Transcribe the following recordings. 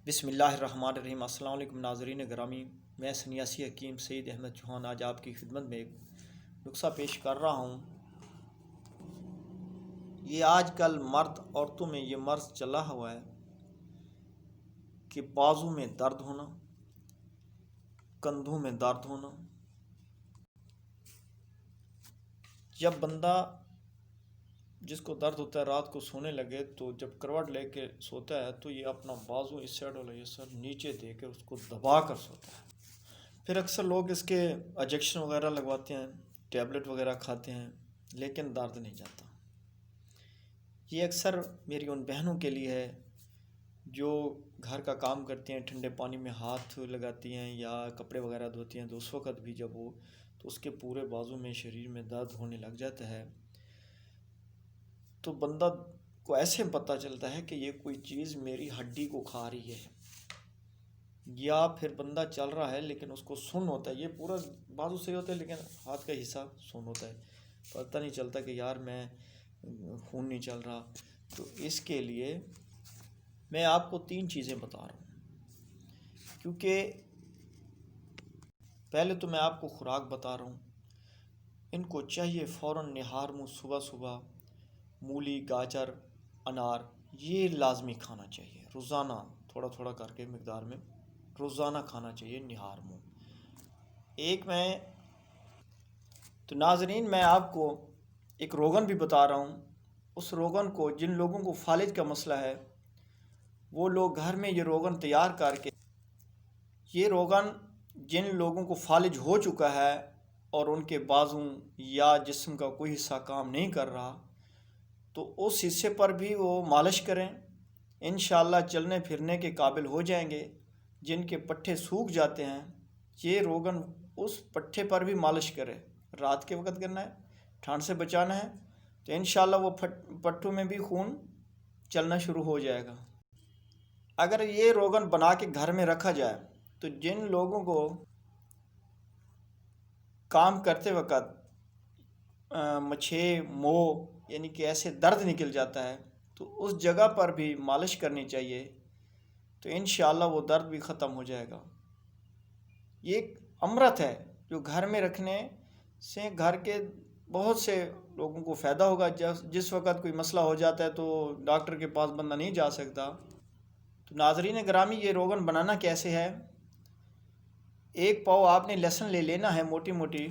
بسم اللہ الرحمن الرحیم۔ السلام علیکم ناظرین گرامی، میں سنیاسی حکیم سعید احمد چوہان آج آپ کی خدمت میں ایک نسخہ پیش کر رہا ہوں۔ یہ آج کل مرد عورتوں میں یہ مرض چلا ہوا ہے کہ بازو میں درد ہونا، کندھوں میں درد ہونا۔ جب بندہ جس کو درد ہوتا ہے رات کو سونے لگے تو جب کروٹ لے کے سوتا ہے تو یہ اپنا بازو اس سائڈ والا یہ سر نیچے دے کے اس کو دبا کر سوتا ہے۔ پھر اکثر لوگ اس کے انجیکشن وغیرہ لگواتے ہیں، ٹیبلٹ وغیرہ کھاتے ہیں، لیکن درد نہیں جاتا۔ یہ اکثر میری ان بہنوں کے لیے ہے جو گھر کا کام کرتی ہیں، ٹھنڈے پانی میں ہاتھ لگاتی ہیں یا کپڑے وغیرہ دھوتی ہیں، تو اس وقت بھی جب وہ تو اس کے پورے بازو میں شریر میں درد ہونے لگ جاتا ہے، تو بندہ کو ایسے پتہ چلتا ہے کہ یہ کوئی چیز میری ہڈی کو کھا رہی ہے، یا پھر بندہ چل رہا ہے لیکن اس کو سن ہوتا ہے، یہ پورا بازو صحیح ہوتا ہے لیکن ہاتھ کا حصہ سن ہوتا ہے، پتہ نہیں چلتا کہ یار میں خون نہیں چل رہا۔ تو اس کے لیے میں آپ کو 3 چیزیں بتا رہا ہوں، کیونکہ پہلے تو میں آپ کو خوراک بتا رہا ہوں۔ ان کو چاہیے فوراً نہار منہ صبح صبح مولی، گاجر، انار یہ لازمی کھانا چاہیے، روزانہ تھوڑا تھوڑا کر کے مقدار میں روزانہ کھانا چاہیے نہار منہ۔ تو ناظرین میں آپ کو ایک روغن بھی بتا رہا ہوں۔ اس روغن کو جن لوگوں کو فالج کا مسئلہ ہے وہ لوگ گھر میں یہ روغن تیار کر کے، یہ روغن جن لوگوں کو فالج ہو چکا ہے اور ان کے بازو یا جسم کا کوئی حصہ کام نہیں کر رہا، تو اس حصے پر بھی وہ مالش کریں، انشاءاللہ چلنے پھرنے کے قابل ہو جائیں گے۔ جن کے پٹھے سوکھ جاتے ہیں یہ روغن اس پٹھے پر بھی مالش کرے، رات کے وقت کرنا ہے، ٹھنڈ سے بچانا ہے، تو انشاءاللہ وہ پٹھوں میں بھی خون چلنا شروع ہو جائے گا۔ اگر یہ روغن بنا کے گھر میں رکھا جائے تو جن لوگوں کو کام کرتے وقت مچھے موہ یعنی کہ ایسے درد نکل جاتا ہے تو اس جگہ پر بھی مالش کرنی چاہیے، تو انشاءاللہ وہ درد بھی ختم ہو جائے گا۔ یہ ایک امرت ہے جو گھر میں رکھنے سے گھر کے بہت سے لوگوں کو فائدہ ہوگا۔ جس وقت کوئی مسئلہ ہو جاتا ہے تو ڈاکٹر کے پاس بندہ نہیں جا سکتا۔ تو ناظرین گرامی یہ روغن بنانا کیسے ہے؟ 1 پاؤ آپ نے لہسن لے لینا ہے موٹی موٹی،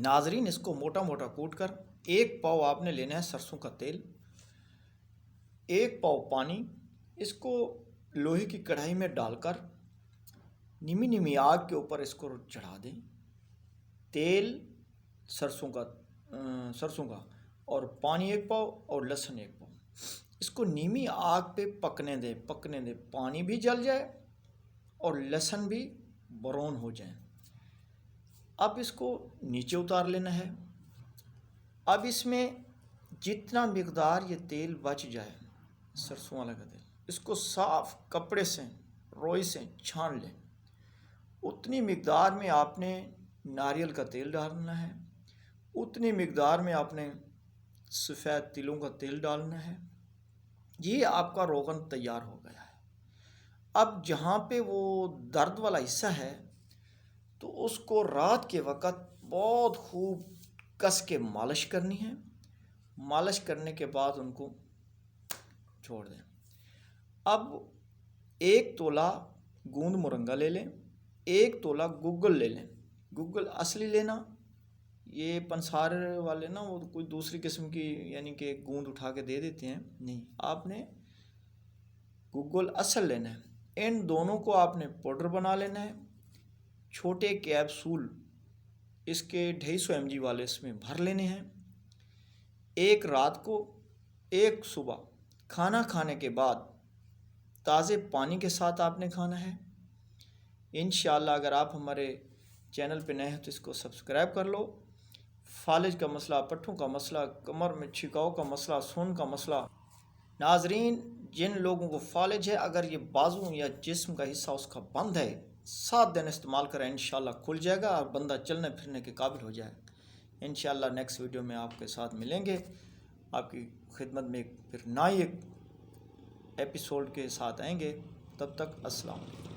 ناظرین اس کو موٹا موٹا کوٹ کر۔ 1 پاؤ آپ نے لینا ہے سرسوں کا تیل، 1 پاؤ پانی، اس کو لوہے کی کڑھائی میں ڈال کر نیمی نیمی آگ کے اوپر اس کو چڑھا دیں۔ تیل سرسوں کا اور پانی 1 پاؤ اور لہسن 1 پاؤ، اس کو نیمی آگ پہ پکنے دیں، پانی بھی جل جائے اور لہسن بھی براؤن ہو جائیں۔ اب اس کو نیچے اتار لینا ہے۔ اب اس میں جتنا مقدار یہ تیل بچ جائے سرسوں والا کا تیل، اس کو صاف کپڑے سے روئی سے چھان لیں۔ اتنی مقدار میں آپ نے ناریل کا تیل ڈالنا ہے، اتنی مقدار میں آپ نے سفید تلوں کا تیل ڈالنا ہے۔ یہ آپ کا روغن تیار ہو گیا ہے۔ اب جہاں پہ وہ درد والا حصہ ہے تو اس کو رات کے وقت بہت خوب کس کے مالش کرنی ہے۔ مالش کرنے کے بعد ان کو چھوڑ دیں۔ اب 1 تولہ گوند مرنگا لے لیں، 1 تولہ گگل لے لیں۔ گگل اصلی لینا، یہ پنسار والے نا وہ کوئی دوسری قسم کی یعنی کہ گوند اٹھا کے دے دیتے ہیں، نہیں، آپ نے گگل اصل لینا ہے۔ ان دونوں کو آپ نے پاؤڈر بنا لینا ہے۔ چھوٹے کیپسول اس کے 250 mg والے اس میں بھر لینے ہیں۔ 1 رات کو 1 صبح کھانا کھانے کے بعد تازے پانی کے ساتھ آپ نے کھانا ہے۔ انشاءاللہ اگر آپ ہمارے چینل پہ نئے ہیں تو اس کو سبسکرائب کر لو۔ فالج کا مسئلہ، پٹھوں کا مسئلہ، کمر میں چھکاؤ کا مسئلہ، سون کا مسئلہ، ناظرین جن لوگوں کو فالج ہے اگر یہ بازو یا جسم کا حصہ اس کا بند ہے 7 دن استعمال کریں، انشاءاللہ کھل جائے گا اور بندہ چلنے پھرنے کے قابل ہو جائے گا۔ انشاءاللہ نیکسٹ ویڈیو میں آپ کے ساتھ ملیں گے، آپ کی خدمت میں پھر نئی ایک ایپیسوڈ کے ساتھ آئیں گے۔ تب تک السلام علیکم۔